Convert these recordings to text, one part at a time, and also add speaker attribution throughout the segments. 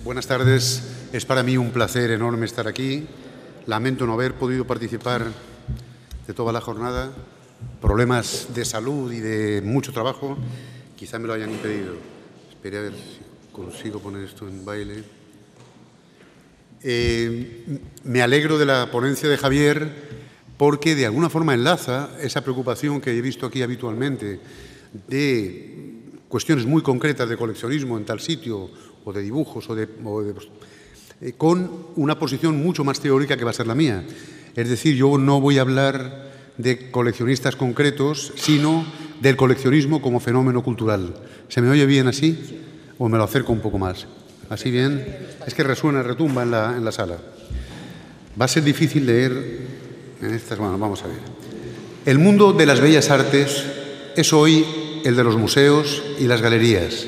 Speaker 1: Buenas tardes. Es para mí un placer enorme estar aquí. Lamento no haber podido participar de toda la jornada. Problemas de salud y de mucho trabajo quizá me lo hayan impedido. Esperé a ver si consigo poner esto en baile. Me alegro de la ponencia de Javier porque de alguna forma enlaza esa preocupación que he visto aquí habitualmente de cuestiones muy concretas de coleccionismo en tal sitio o de dibujos con una posición mucho más teórica que va a ser la mía. Es decir, yo no voy a hablar de coleccionistas concretos, sino del coleccionismo como fenómeno cultural. ¿Se me oye bien así? ¿O me lo acerco un poco más? ¿Así bien? Es que resuena, retumba en la sala. Va a ser difícil leer en estas... Bueno, vamos a ver. El mundo de las bellas artes es hoy el de los museos y las galerías,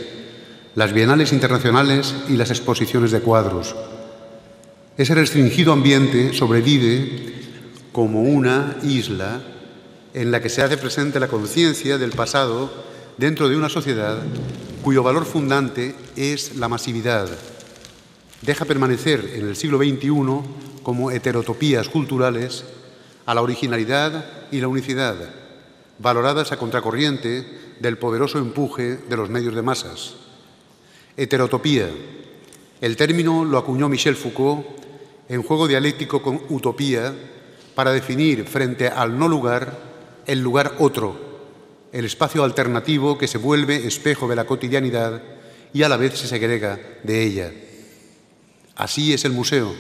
Speaker 1: las bienales internacionales y las exposiciones de cuadros. Ese restringido ambiente sobrevive como una isla en la que se hace presente la conciencia del pasado dentro de una sociedad cuyo valor fundante es la masividad. Deja permanecer en el siglo XXI como heterotopías culturales a la originalidad y la unicidad, valoradas a contracorriente del poderoso empuje de los medios de masas. Heterotopía. El término lo acuñó Michel Foucault en juego dialéctico con utopía para definir frente al no lugar el lugar otro, el espacio alternativo que se vuelve espejo de la cotidianidad y a la vez se segrega de ella. Así es el museo,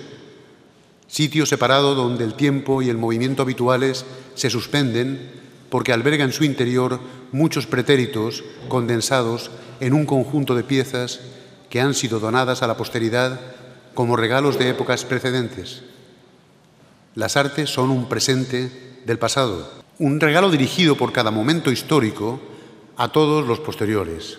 Speaker 1: sitio separado donde el tiempo y el movimiento habituales se suspenden porque alberga en su interior muchos pretéritos condensados en un conjunto de piezas que han sido donadas a la posteridad como regalos de épocas precedentes. Las artes son un presente del pasado, un regalo dirigido por cada momento histórico a todos los posteriores.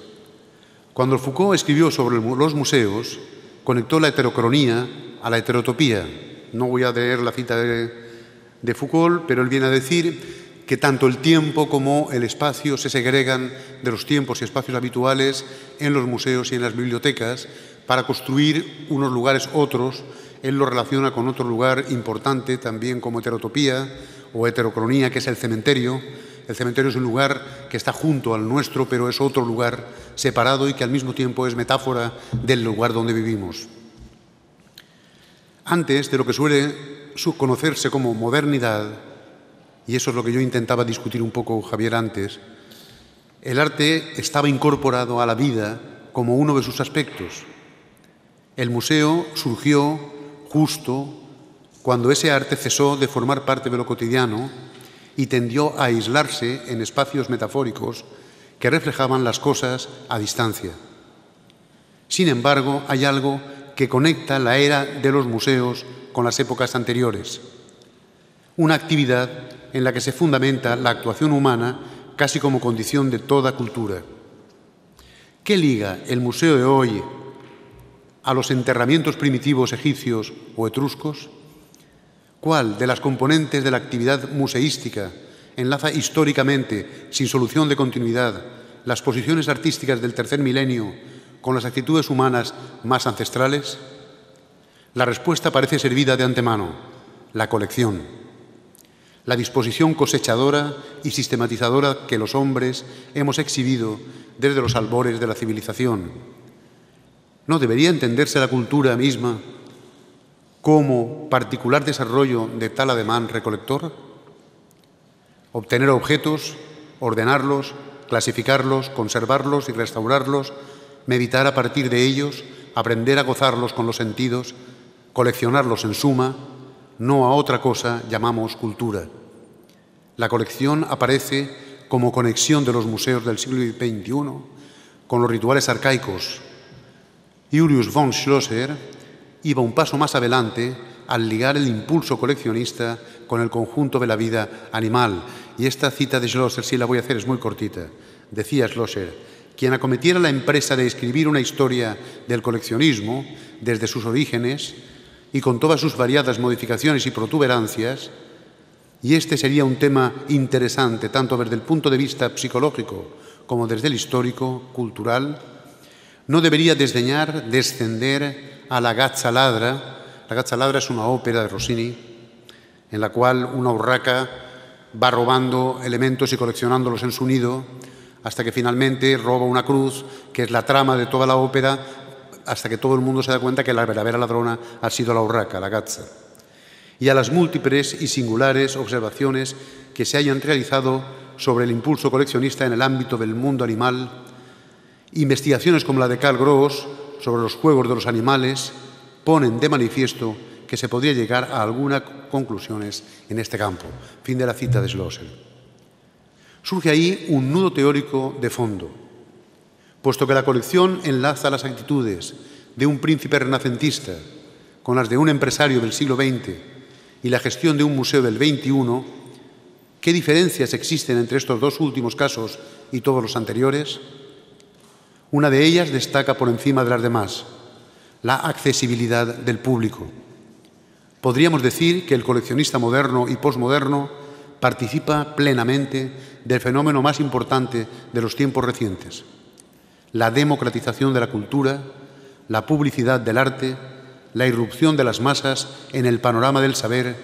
Speaker 1: Cuando Foucault escribió sobre los museos, conectó la heterocronía a la heterotopía. No voy a leer la cita de Foucault, pero él viene a decir que tanto el tiempo como el espacio se segregan de los tiempos y espacios habituales en los museos y en las bibliotecas para construir unos lugares otros. Él lo relaciona con otro lugar importante también como heterotopía o heterocronía, que es el cementerio. El cementerio es un lugar que está junto al nuestro, pero es otro lugar separado y que al mismo tiempo es metáfora del lugar donde vivimos. Antes de lo que suele conocerse como modernidad, y eso es lo que yo intentaba discutir un poco, Javier, antes, el arte estaba incorporado a la vida como uno de sus aspectos. El museo surgió justo cuando ese arte cesó de formar parte de lo cotidiano y tendió a aislarse en espacios metafóricos que reflejaban las cosas a distancia. Sin embargo, hay algo que conecta la era de los museos con las épocas anteriores. Una actividad en la que se fundamenta la actuación humana casi como condición de toda cultura. ¿Qué liga el museo de hoy a los enterramientos primitivos egipcios o etruscos? ¿Cuál de las componentes de la actividad museística enlaza históricamente, sin solución de continuidad, las posiciones artísticas del tercer milenio con las actitudes humanas más ancestrales? La respuesta parece servida de antemano: la colección. La disposición cosechadora y sistematizadora que los hombres hemos exhibido desde los albores de la civilización. ¿No debería entenderse la cultura misma como particular desarrollo de tal ademán recolector? Obtener objetos, ordenarlos, clasificarlos, conservarlos y restaurarlos, meditar a partir de ellos, aprender a gozarlos con los sentidos, coleccionarlos en suma, no a otra cosa llamamos cultura. La colección aparece como conexión de los museos del siglo XXI con los rituales arcaicos. Julius von Schlosser iba un paso más adelante al ligar el impulso coleccionista con el conjunto de la vida animal. Y esta cita de Schlosser, sí la voy a hacer, es muy cortita. Decía Schlosser: quien acometiera la empresa de escribir una historia del coleccionismo desde sus orígenes y con todas sus variadas modificaciones y protuberancias, y este sería un tema interesante tanto desde el punto de vista psicológico como desde el histórico, cultural, no debería descender a la Gazza Ladra. La Gazza Ladra es una ópera de Rossini en la cual una urraca va robando elementos y coleccionándolos en su nido hasta que finalmente roba una cruz, que es la trama de toda la ópera, hasta que todo el mundo se da cuenta que la verdadera ladrona ha sido la urraca, la Gazza. Y a las múltiples y singulares observaciones que se hayan realizado sobre el impulso coleccionista en el ámbito del mundo animal, investigaciones como la de Karl Gross sobre los juegos de los animales ponen de manifiesto que se podría llegar a algunas conclusiones en este campo. Fin de la cita de Schlosser. Surge ahí un nudo teórico de fondo, puesto que la colección enlaza las actitudes de un príncipe renacentista con las de un empresario del siglo XX y la gestión de un museo del XXI, ¿qué diferencias existen entre estos dos últimos casos y todos los anteriores? Una de ellas destaca por encima de las demás: la accesibilidad del público. Podríamos decir que el coleccionista moderno y posmoderno participa plenamente del fenómeno más importante de los tiempos recientes: la democratización de la cultura, la publicidad del arte, la irrupción de las masas en el panorama del saber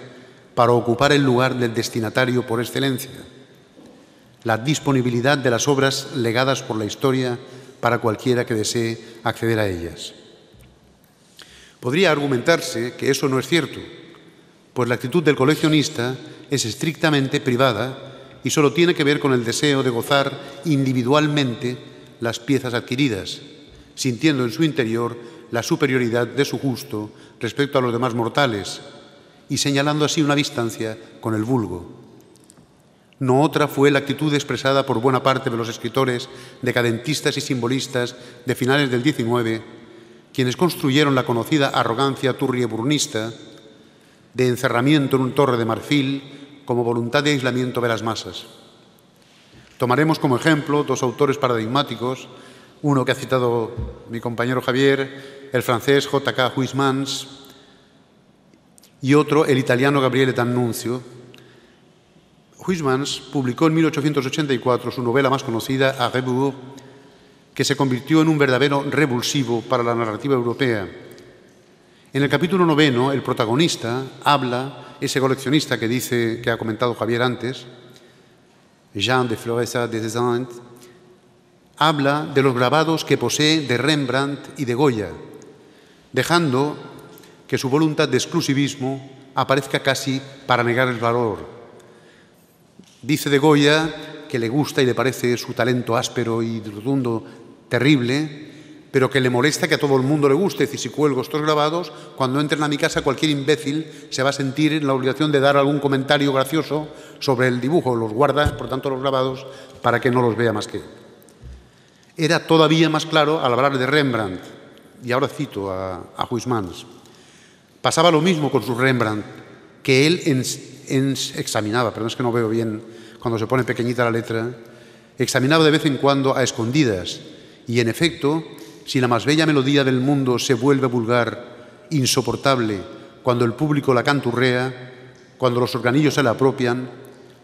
Speaker 1: para ocupar el lugar del destinatario por excelencia, la disponibilidad de las obras legadas por la historia para cualquiera que desee acceder a ellas. Podría argumentarse que eso no es cierto, pues la actitud del coleccionista es estrictamente privada y solo tiene que ver con el deseo de gozar individualmente las piezas adquiridas, sintiendo en su interior la superioridad de su gusto respecto a los demás mortales y señalando así una distancia con el vulgo. No otra fue la actitud expresada por buena parte de los escritores decadentistas y simbolistas de finales del XIX, quienes construyeron la conocida arrogancia turrieburnista de encerramiento en un torre de marfil como voluntad de aislamiento de las masas. Tomaremos como ejemplo dos autores paradigmáticos, uno que ha citado mi compañero Javier, el francés J.K. Huysmans, y otro, el italiano Gabriele D'Annunzio. Huysmans publicó en 1884 su novela más conocida, A Rebours, que se convirtió en un verdadero revulsivo para la narrativa europea. En el capítulo 9, el protagonista habla, ese coleccionista que ha comentado Javier antes, Jean de Floresa de Dezant, habla de los grabados que posee de Rembrandt y de Goya, dejando que su voluntad de exclusivismo aparezca casi para negar el valor. Dice de Goya que le gusta y le parece su talento áspero y rotundo terrible, pero que le molesta que a todo el mundo le guste. Es decir, si cuelgo estos grabados, cuando entren a mi casa cualquier imbécil se va a sentir en la obligación de dar algún comentario gracioso sobre el dibujo. Los guarda, por tanto, los grabados para que no los vea más que él. Era todavía más claro al hablar de Rembrandt, y ahora cito a Huysmans. Pasaba lo mismo con su Rembrandt, que él examinaba, pero es que no veo bien cuando se pone pequeñita la letra, examinaba de vez en cuando a escondidas, y en efecto, si la más bella melodía del mundo se vuelve vulgar, insoportable, cuando el público la canturrea, cuando los organillos se la apropian,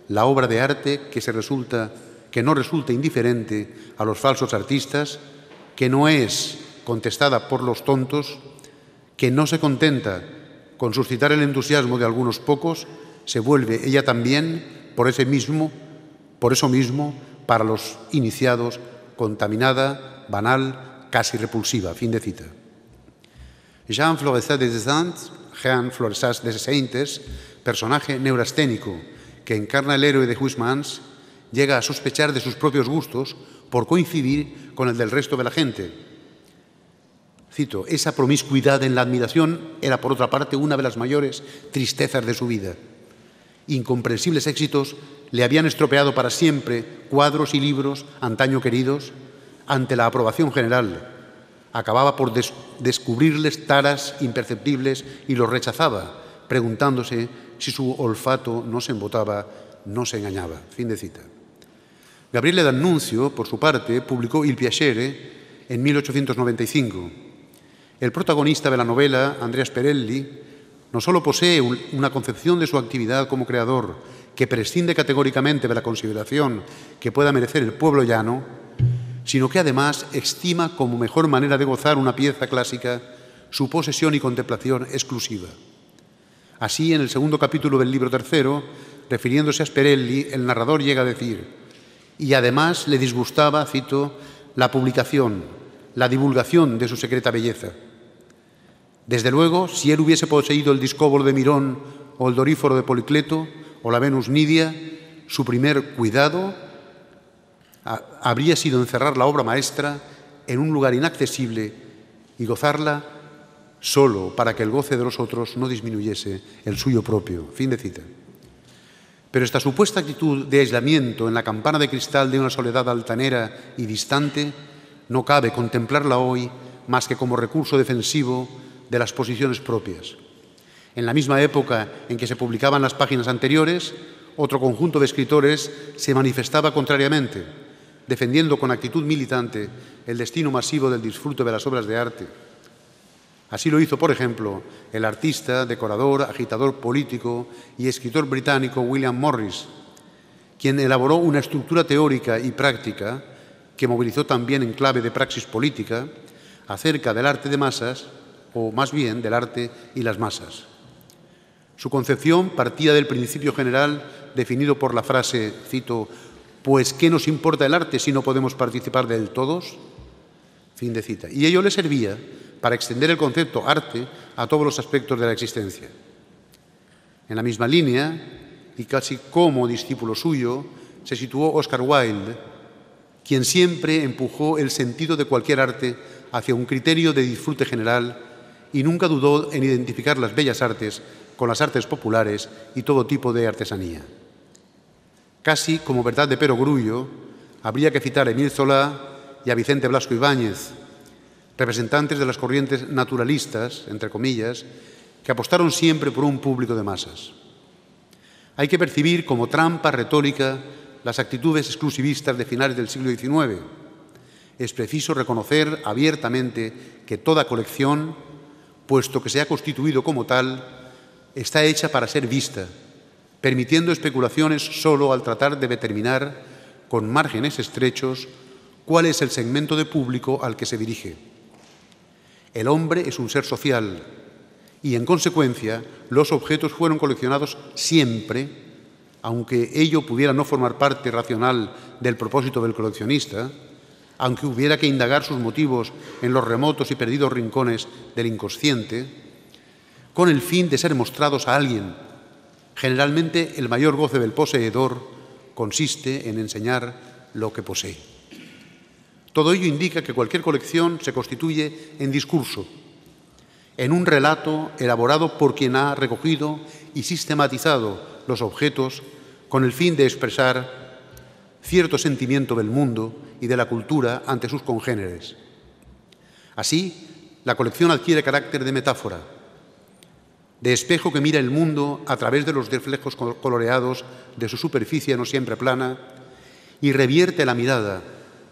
Speaker 1: la obra de arte que no resulta indiferente a los falsos artistas, que no es contestada por los tontos, que no se contenta con suscitar el entusiasmo de algunos pocos, se vuelve ella también, por eso mismo, para los iniciados, contaminada, banal, casi repulsiva. Fin de cita. Jean Florestat de Saintes, personaje neurasténico que encarna el héroe de Huysmans, llega a sospechar de sus propios gustos por coincidir con el del resto de la gente. Cito, esa promiscuidad en la admiración era, por otra parte, una de las mayores tristezas de su vida. Incomprensibles éxitos le habían estropeado para siempre cuadros y libros antaño queridos. Ante la aprobación general, acababa por descubrirles taras imperceptibles y los rechazaba, preguntándose si su olfato no se embotaba, no se engañaba. Fin de cita. Gabriele D'Annunzio, por su parte, publicó Il Piacere en 1895. El protagonista de la novela, Andrea Sperelli, no solo posee una concepción de su actividad como creador que prescinde categóricamente de la consideración que pueda merecer el pueblo llano, sino que además estima como mejor manera de gozar una pieza clásica su posesión y contemplación exclusiva. Así, en el segundo capítulo del libro tercero, refiriéndose a Sperelli, el narrador llega a decir: y además le disgustaba, cito, la publicación, la divulgación de su secreta belleza. Desde luego, si él hubiese poseído el Discóbolo de Mirón o el Doríforo de Policleto o la Venus Nidia, su primer cuidado habría sido encerrar la obra maestra en un lugar inaccesible y gozarla solo para que el goce de los otros no disminuyese el suyo propio. Fin de cita. Pero esta supuesta actitud de aislamiento en la campana de cristal de una soledad altanera y distante no cabe contemplarla hoy más que como recurso defensivo de las posiciones propias. En la misma época en que se publicaban las páginas anteriores, otro conjunto de escritores se manifestaba contrariamente, defendiendo con actitud militante el destino masivo del disfrute de las obras de arte. Así lo hizo, por ejemplo, el artista, decorador, agitador político y escritor británico William Morris, quien elaboró una estructura teórica y práctica que movilizó también en clave de praxis política acerca del arte de masas, o más bien del arte y las masas. Su concepción partía del principio general definido por la frase, cito, «Pues, ¿qué nos importa el arte si no podemos participar de él todos?». Fin de cita. Y ello le servía para extender el concepto arte a todos los aspectos de la existencia. En la misma línea, y casi como discípulo suyo, se situó Oscar Wilde, quien siempre empujó el sentido de cualquier arte hacia un criterio de disfrute general y nunca dudó en identificar las bellas artes con las artes populares y todo tipo de artesanía. Casi como verdad de perogrullo, habría que citar a Émile Zola y a Vicente Blasco Ibáñez, representantes de las corrientes naturalistas, entre comillas, que apostaron siempre por un público de masas. Hay que percibir como trampa retórica las actitudes exclusivistas de finales del siglo XIX. Es preciso reconocer abiertamente que toda colección, puesto que se ha constituido como tal, está hecha para ser vista, permitiendo especulaciones solo al tratar de determinar, con márgenes estrechos, cuál es el segmento de público al que se dirige. El hombre es un ser social y, en consecuencia, los objetos fueron coleccionados siempre, aunque ello pudiera no formar parte racional del propósito del coleccionista, aunque hubiera que indagar sus motivos en los remotos y perdidos rincones del inconsciente, con el fin de ser mostrados a alguien. Generalmente, el mayor goce del poseedor consiste en enseñar lo que posee. Todo ello indica que cualquier colección se constituye en discurso, en un relato elaborado por quien ha recogido y sistematizado los objetos con el fin de expresar cierto sentimiento del mundo y de la cultura ante sus congéneres. Así, la colección adquiere carácter de metáfora, de espejo que mira el mundo a través de los reflejos coloreados de su superficie no siempre plana y revierte la mirada,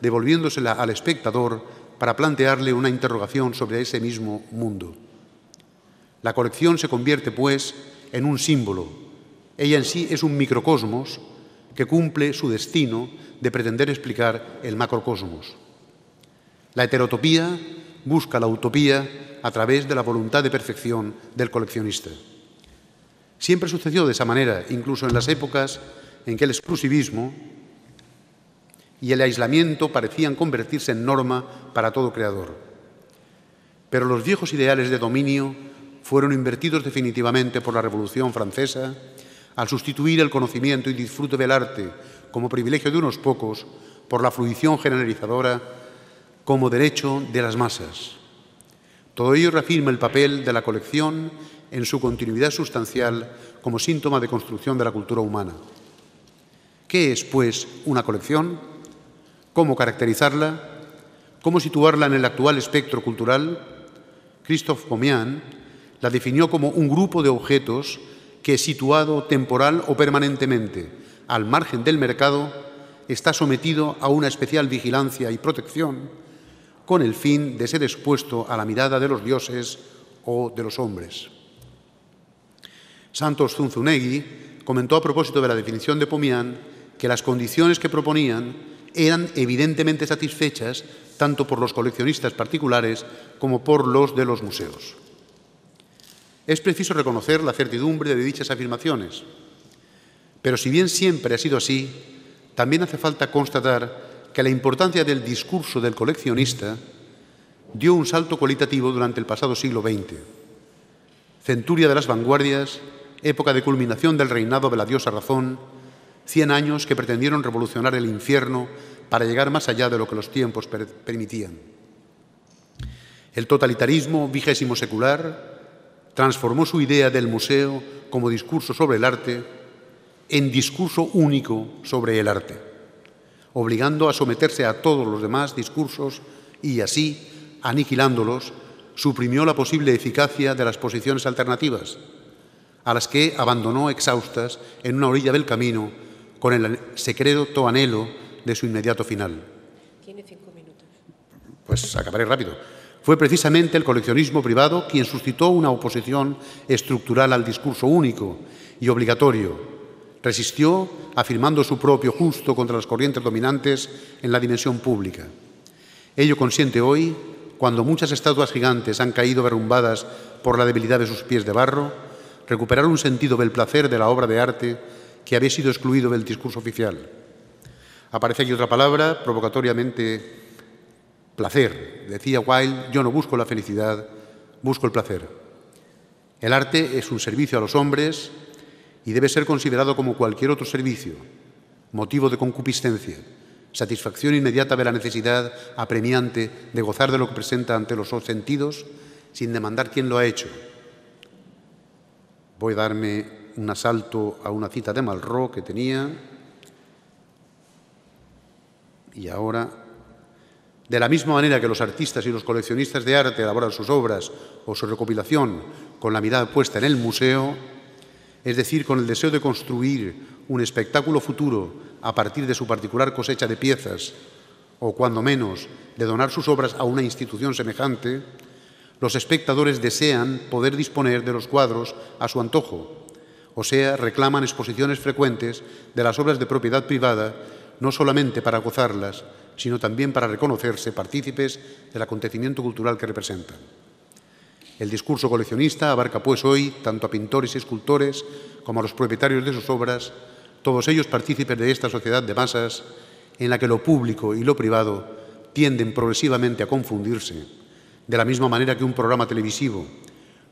Speaker 1: devolviéndosela al espectador para plantearle una interrogación sobre ese mismo mundo. La colección se convierte, pues, en un símbolo. Ella en sí es un microcosmos que cumple su destino de pretender explicar el macrocosmos. La heterotopía busca la utopía a través de la voluntad de perfección del coleccionista. Siempre sucedió de esa manera, incluso en las épocas en que el exclusivismo y el aislamiento parecían convertirse en norma para todo creador. Pero los viejos ideales de dominio fueron invertidos definitivamente por la Revolución Francesa al sustituir el conocimiento y disfrute del arte como privilegio de unos pocos por la fruición generalizadora como derecho de las masas. Todo ello reafirma el papel de la colección en su continuidad sustancial como síntoma de construcción de la cultura humana. ¿Qué es, pues, una colección? ¿Cómo caracterizarla? ¿Cómo situarla en el actual espectro cultural? Christophe Pomian la definió como un grupo de objetos que, situado temporal o permanentemente al margen del mercado, está sometido a una especial vigilancia y protección con el fin de ser expuesto a la mirada de los dioses o de los hombres. Santos Zunzunegui comentó a propósito de la definición de Pomian que las condiciones que proponían eran evidentemente satisfechas tanto por los coleccionistas particulares como por los de los museos. Es preciso reconocer la certidumbre de dichas afirmaciones, pero si bien siempre ha sido así, también hace falta constatar que la importancia del discurso del coleccionista dio un salto cualitativo durante el pasado siglo XX. Centuria de las vanguardias, época de culminación del reinado de la diosa razón, 100 años que pretendieron revolucionar el infierno para llegar más allá de lo que los tiempos permitían. El totalitarismo vigésimo secular transformó su idea del museo como discurso sobre el arte en discurso único sobre el arte, obligando a someterse a todos los demás discursos y así, aniquilándolos, suprimió la posible eficacia de las posiciones alternativas, a las que abandonó exhaustas en una orilla del camino con el secreto anhelo de su inmediato final.
Speaker 2: Tiene 5 minutos.
Speaker 1: Pues acabaré rápido. Fue precisamente el coleccionismo privado quien suscitó una oposición estructural al discurso único y obligatorio. Resistió afirmando su propio justo contra las corrientes dominantes en la dimensión pública. Ello consiente hoy, cuando muchas estatuas gigantes han caído derrumbadas por la debilidad de sus pies de barro, recuperar un sentido del placer de la obra de arte que había sido excluido del discurso oficial. Aparece aquí otra palabra, provocatoriamente, placer. Decía Wilde, yo no busco la felicidad, busco el placer. El arte es un servicio a los hombres y debe ser considerado como cualquier otro servicio, motivo de concupiscencia, satisfacción inmediata de la necesidad apremiante de gozar de lo que presenta ante los sentidos sin demandar quién lo ha hecho. Voy a darme un asalto a una cita de Malraux que tenía. Y ahora, de la misma manera que los artistas y los coleccionistas de arte elaboran sus obras o su recopilación con la mirada puesta en el museo, es decir, con el deseo de construir un espectáculo futuro a partir de su particular cosecha de piezas, o cuando menos, de donar sus obras a una institución semejante, los espectadores desean poder disponer de los cuadros a su antojo, o sea, reclaman exposiciones frecuentes de las obras de propiedad privada, no solamente para gozarlas, sino también para reconocerse partícipes del acontecimiento cultural que representan. El discurso coleccionista abarca, pues, hoy tanto a pintores y escultores como a los propietarios de sus obras, todos ellos partícipes de esta sociedad de masas en la que lo público y lo privado tienden progresivamente a confundirse, de la misma manera que un programa televisivo,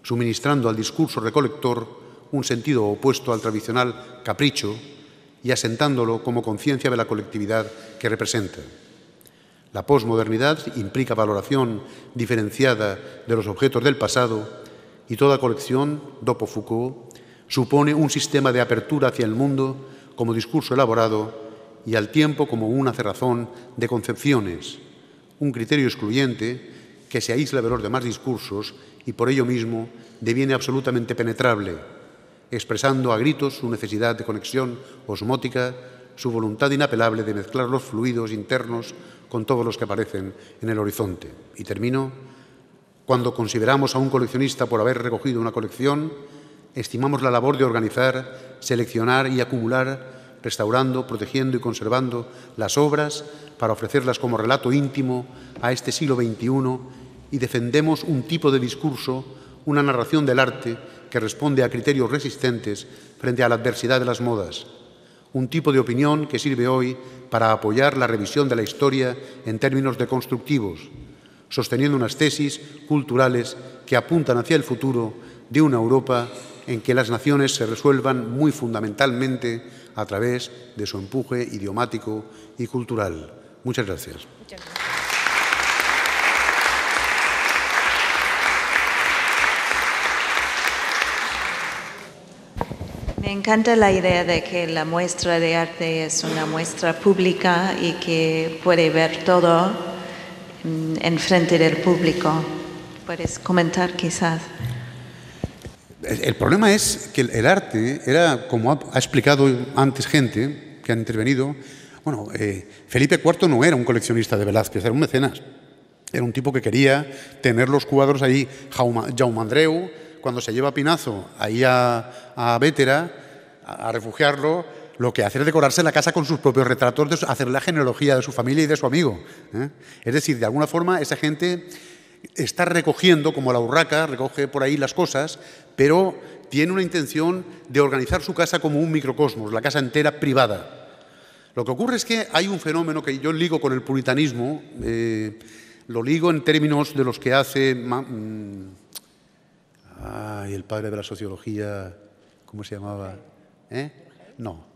Speaker 1: suministrando al discurso recolector un sentido opuesto al tradicional capricho y asentándolo como conciencia de la colectividad que representa. La posmodernidad implica valoración diferenciada de los objetos del pasado y toda colección, dopo Foucault, supone un sistema de apertura hacia el mundo como discurso elaborado y al tiempo como una cerrazón de concepciones, un criterio excluyente que se aísla de los demás discursos y por ello mismo deviene absolutamente penetrable, expresando a gritos su necesidad de conexión osmótica, su voluntad inapelable de mezclar los fluidos internos con todos los que aparecen en el horizonte. Y termino. Cuando consideramos a un coleccionista por haber recogido una colección, estimamos la labor de organizar, seleccionar y acumular, restaurando, protegiendo y conservando las obras para ofrecerlas como relato íntimo a este siglo XXI y defendemos un tipo de discurso, una narración del arte que responde a criterios resistentes frente a la adversidad de las modas. Un tipo de opinión que sirve hoy para apoyar la revisión de la historia en términos deconstructivos, sosteniendo unas tesis culturales que apuntan hacia el futuro de una Europa en que las naciones se resuelvan muy fundamentalmente a través de su empuje idiomático y cultural. Muchas gracias.
Speaker 2: Muchas gracias.
Speaker 3: Me encanta la idea de que la muestra de arte es una muestra pública y que puede ver todo en frente del público. ¿Puedes comentar quizás?
Speaker 1: El problema es que el arte era, como ha explicado antes gente que han intervenido, bueno, Felipe IV no era un coleccionista de Velázquez, era un mecenas. Era un tipo que quería tener los cuadros ahí. Jaume Andreu, cuando se lleva a Pinazo ahí a Bétera, a refugiarlo, lo que hace es decorarse la casa con sus propios retratos, hacer la genealogía de su familia y de su amigo. Es decir, de alguna forma esa gente está recogiendo, como la urraca, recoge por ahí las cosas, pero tiene una intención de organizar su casa como un microcosmos, la casa entera privada. Lo que ocurre es que hay un fenómeno que yo ligo con el puritanismo, lo ligo en términos de los que hace el padre de la sociología, ¿cómo se llamaba? No.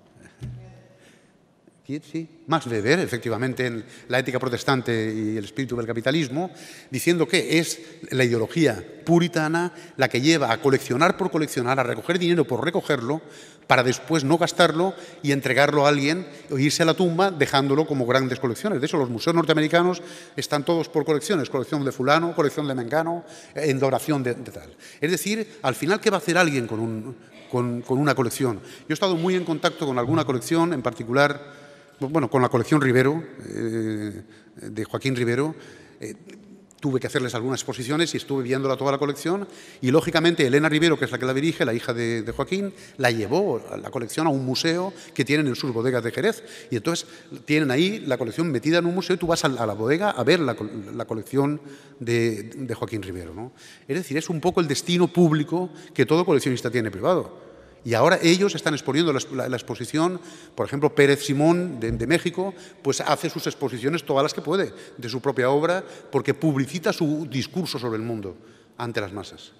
Speaker 1: Sí, Max Weber, efectivamente, en La ética protestante y el espíritu del capitalismo, diciendo que es la ideología puritana la que lleva a coleccionar por coleccionar, a recoger dinero por recogerlo, para después no gastarlo y entregarlo a alguien o irse a la tumba dejándolo como grandes colecciones. De hecho, los museos norteamericanos están todos por colecciones, colección de fulano, colección de mengano, en donación de tal. Es decir, al final, ¿qué va a hacer alguien con una colección? Yo he estado muy en contacto con alguna colección, en particular, bueno, con la colección Rivero, de Joaquín Rivero. Tuve que hacerles algunas exposiciones y estuve viéndola toda la colección y, lógicamente, Elena Rivero, que es la que la dirige, la hija de Joaquín, la llevó a la colección a un museo que tienen en sus bodegas de Jerez. Y entonces tienen ahí la colección metida en un museo y tú vas a la bodega a ver la colección de Joaquín Rivero, ¿no? Es decir, es un poco el destino público que todo coleccionista tiene privado. Y ahora ellos están exponiendo la exposición, por ejemplo, Pérez Simón de México, pues hace sus exposiciones todas las que puede de su propia obra porque publicita su discurso sobre el mundo ante las masas.